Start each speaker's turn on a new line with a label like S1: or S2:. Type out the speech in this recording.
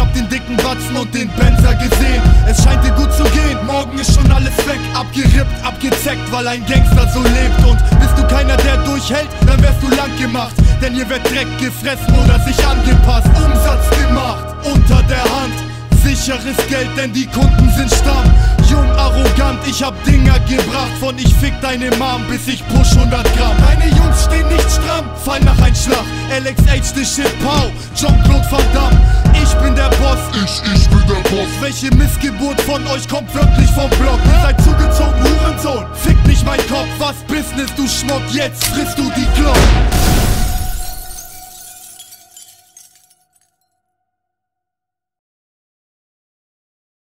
S1: hab den dicken Batzen und den Benzer gesehen. Es scheint dir gut zu gehen, morgen ist schon alles weg. Abgerippt, abgezeckt, weil ein Gangster so lebt. Und bist du keiner, der durchhält, dann wärst du lang gemacht. Denn hier wird Dreck gefressen oder sich angepasst. Umsatz gemacht, unter der Hand. Sicheres Geld, denn die Kunden sind Stamm. Jung, arrogant, ich hab Dinger gebracht. Von ich fick deine Mom, bis ich push 100 Gramm. Deine Jungs stehen nicht stramm, fall nach ein Schlag. LXH, the shit, pow, Jean-Claude Van Damme. Ich bin der Boss,
S2: ich bin der Boss.
S1: welche Missgeburt von euch kommt wirklich vom Block? Ihr seid zugezogen, Hurensohn, fick nicht mein Kopf. Was Business, du Schmuck, jetzt frisst du die Glock.